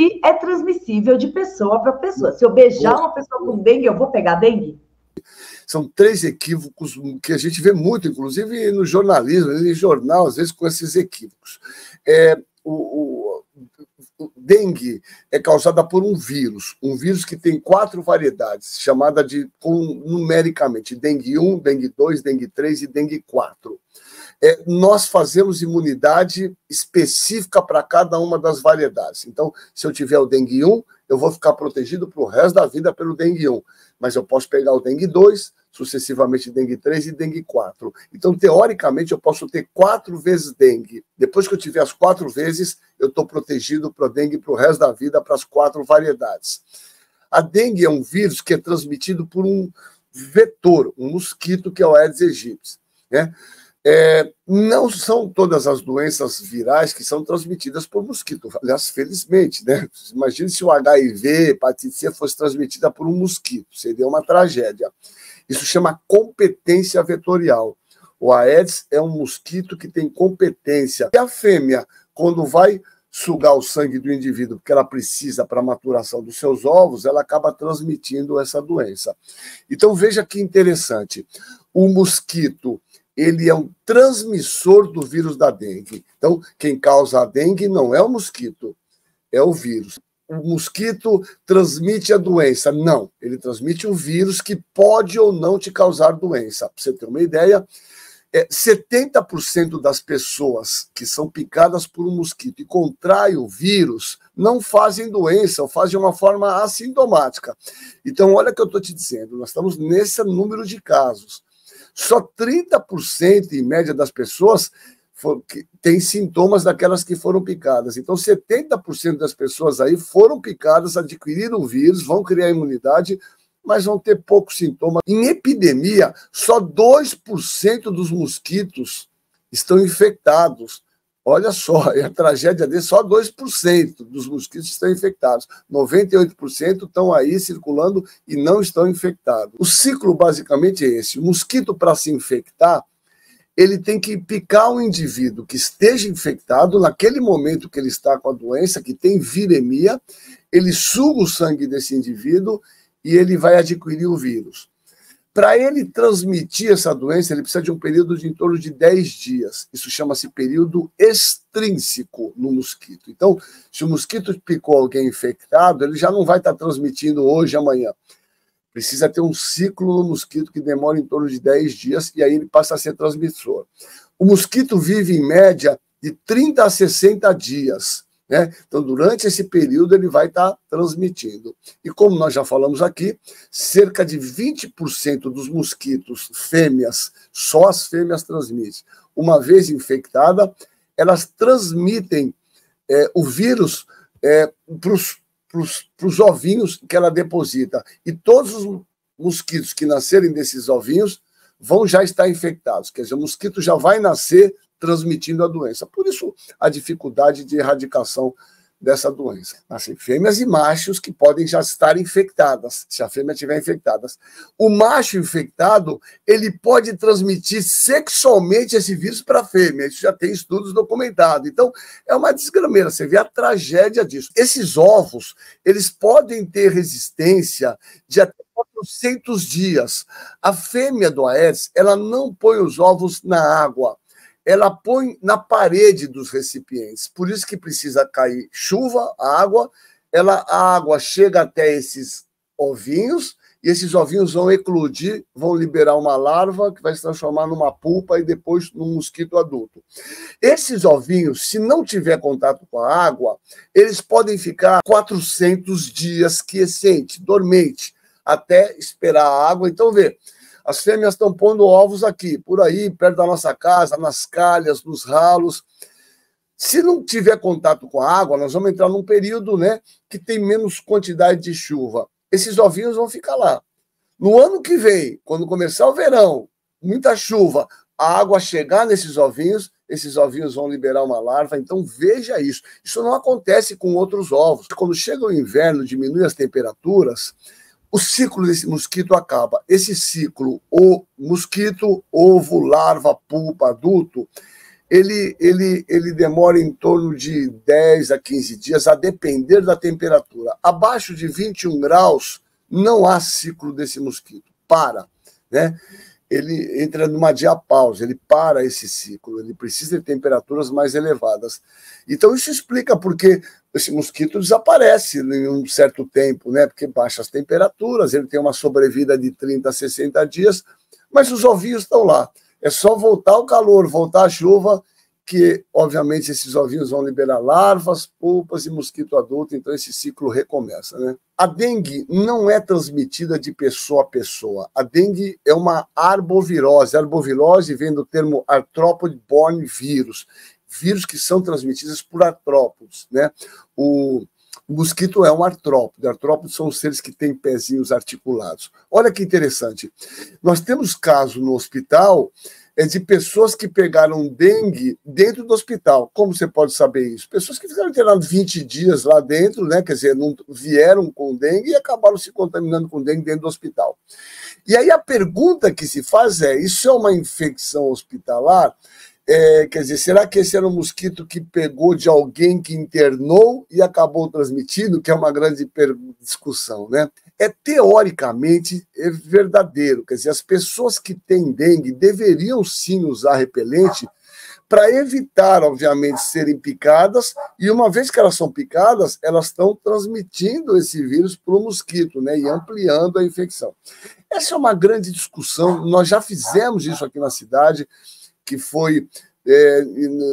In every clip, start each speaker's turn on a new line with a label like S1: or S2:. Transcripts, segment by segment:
S1: se é transmissível de pessoa para pessoa. Se eu beijar uma pessoa com dengue, eu vou pegar dengue?
S2: São 3 equívocos que a gente vê muito, inclusive no jornalismo, em jornal, às vezes com esses equívocos. O dengue é causada por um vírus que tem 4 variedades, chamada numericamente dengue 1, dengue 2, dengue 3 e dengue 4. Nós fazemos imunidade específica para cada uma das variedades. Então, se eu tiver o dengue 1, eu vou ficar protegido para o resto da vida pelo dengue 1. Mas eu posso pegar o dengue 2, sucessivamente dengue 3 e dengue 4. Então, teoricamente, eu posso ter 4 vezes dengue. Depois que eu tiver as 4 vezes, eu estou protegido para o dengue para o resto da vida, para as 4 variedades. A dengue é um vírus que é transmitido por um vetor, um mosquito, que é o Aedes aegypti, né? Não são todas as doenças virais que são transmitidas por mosquito. Aliás, felizmente, né? Imagine se o HIV, hepatite C, fosse transmitida por um mosquito. Seria uma tragédia. Isso chama competência vetorial. O Aedes é um mosquito que tem competência. E a fêmea, quando vai sugar o sangue do indivíduo, porque ela precisa para a maturação dos seus ovos, ela acaba transmitindo essa doença. Então, veja que interessante. O mosquito, ele é um transmissor do vírus da dengue. Então, quem causa a dengue não é o mosquito, é o vírus. O mosquito transmite a doença? Não, ele transmite o vírus que pode ou não te causar doença. Para você ter uma ideia, 70% das pessoas que são picadas por um mosquito e contraem o vírus não fazem doença, ou fazem de uma forma assintomática. Então, olha o que eu estou te dizendo, nós estamos nesse número de casos. Só 30% em média das pessoas têm sintomas daquelas que foram picadas. Então, 70% das pessoas aí foram picadas, adquiriram o vírus, vão criar imunidade, mas vão ter poucos sintomas. Em epidemia, só 2% dos mosquitos estão infectados. Olha só, é a tragédia dele, só 2% dos mosquitos estão infectados. 98% estão aí circulando e não estão infectados. O ciclo basicamente é esse. O mosquito, para se infectar, ele tem que picar um indivíduo que esteja infectado, naquele momento que ele está com a doença, que tem viremia, ele suga o sangue desse indivíduo e ele vai adquirir o vírus. Para ele transmitir essa doença, ele precisa de um período de em torno de 10 dias. Isso chama-se período extrínseco no mosquito. Então, se o mosquito picou alguém infectado, ele já não vai estar transmitindo hoje, amanhã. Precisa ter um ciclo no mosquito que demora em torno de 10 dias e aí ele passa a ser transmissor. O mosquito vive, em média, de 30 a 60 dias. Né? Então, durante esse período, ele vai estar transmitindo. E como nós já falamos aqui, cerca de 20% dos mosquitos fêmeas, só as fêmeas transmitem. Uma vez infectada, elas transmitem o vírus para os ovinhos que ela deposita. E todos os mosquitos que nascerem desses ovinhos vão já estar infectados. Quer dizer, o mosquito já vai nascer transmitindo a doença. Por isso, a dificuldade de erradicação dessa doença. Nascem fêmeas e machos que podem já estar infectadas, se a fêmea estiver infectada. O macho infectado, ele pode transmitir sexualmente esse vírus para a fêmea. Isso já tem estudos documentados. Então, é uma desgrameira. Você vê a tragédia disso. Esses ovos, eles podem ter resistência de até 400 dias. A fêmea do Aedes, ela não põe os ovos na água. Ela põe na parede dos recipientes. Por isso que precisa cair chuva, água, a água chega até esses ovinhos, e esses ovinhos vão eclodir, vão liberar uma larva que vai se transformar numa pupa e depois num mosquito adulto. Esses ovinhos, se não tiver contato com a água, eles podem ficar 400 dias quiescente, dormente, até esperar a água. Então, vê, as fêmeas estão pondo ovos aqui, por aí, perto da nossa casa, nas calhas, nos ralos. Se não tiver contato com a água, nós vamos entrar num período, né, que tem menos quantidade de chuva. Esses ovinhos vão ficar lá. No ano que vem, quando começar o verão, muita chuva, a água chegar nesses ovinhos, esses ovinhos vão liberar uma larva. Então, veja isso. Isso não acontece com outros ovos. Quando chega o inverno, diminui as temperaturas, o ciclo desse mosquito acaba. Esse ciclo, o mosquito, ovo, larva, pupa, adulto, ele demora em torno de 10 a 15 dias, a depender da temperatura. Abaixo de 21 graus, não há ciclo desse mosquito. Para, né? Ele entra numa diapausa, ele para esse ciclo, ele precisa de temperaturas mais elevadas. Então, isso explica por que esse mosquito desaparece em um certo tempo, né? Porque baixa as temperaturas, ele tem uma sobrevida de 30 a 60 dias, mas os ovinhos estão lá. É só voltar o calor, voltar a chuva, que, obviamente, esses ovinhos vão liberar larvas, pulpas e mosquito adulto, então esse ciclo recomeça, né? A dengue não é transmitida de pessoa a pessoa. A dengue é uma arbovirose. A arbovirose vem do termo arthropod-borne vírus. Vírus que são transmitidos por artrópodes, né? O mosquito é um artrópode. Artrópodes são os seres que têm pezinhos articulados. Olha que interessante. Nós temos caso no hospital de pessoas que pegaram dengue dentro do hospital. Como você pode saber isso? Pessoas que ficaram internadas 20 dias lá dentro, né? Quer dizer, não vieram com dengue e acabaram se contaminando com dengue dentro do hospital. E aí a pergunta que se faz é, isso é uma infecção hospitalar? Quer dizer, será que esse era um mosquito que pegou de alguém que internou e acabou transmitindo? Que é uma grande discussão, né? Teoricamente, é verdadeiro. Quer dizer, as pessoas que têm dengue deveriam sim usar repelente para evitar, obviamente, serem picadas, e uma vez que elas são picadas, elas estão transmitindo esse vírus para o mosquito, né, e ampliando a infecção. Essa é uma grande discussão, nós já fizemos isso aqui na cidade, que foi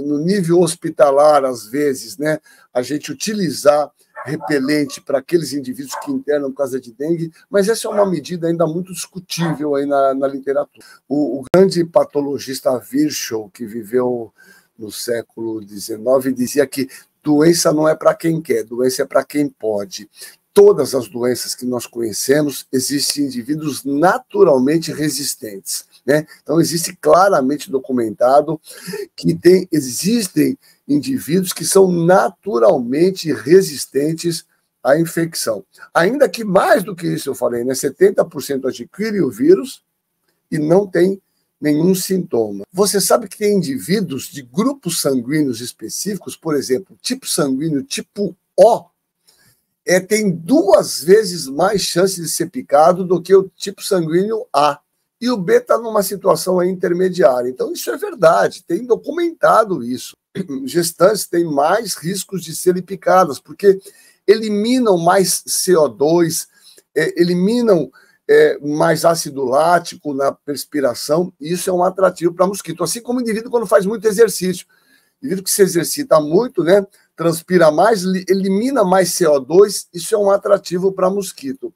S2: no nível hospitalar, às vezes, né, a gente utilizar repelente para aqueles indivíduos que internam por causa de dengue, mas essa é uma medida ainda muito discutível aí na literatura. O grande patologista Virchow, que viveu no século XIX, dizia que doença não é para quem quer, doença é para quem pode. Todas as doenças que nós conhecemos, existem indivíduos naturalmente resistentes, né? Então, existe claramente documentado que existem indivíduos que são naturalmente resistentes à infecção. Ainda que mais do que isso eu falei, né? 70% adquirem o vírus e não tem nenhum sintoma. Você sabe que tem indivíduos de grupos sanguíneos específicos, por exemplo, tipo sanguíneo tipo O, tem 2 vezes mais chance de ser picado do que o tipo sanguíneo A. E o B está numa situação aí intermediária. Então, isso é verdade, tem documentado isso. Gestantes têm mais riscos de serem picadas, porque eliminam mais CO2, eliminam mais ácido lático na respiração, e isso é um atrativo para mosquito. Assim como o indivíduo quando faz muito exercício. O indivíduo que se exercita muito, né, transpira mais, elimina mais CO2, isso é um atrativo para mosquito.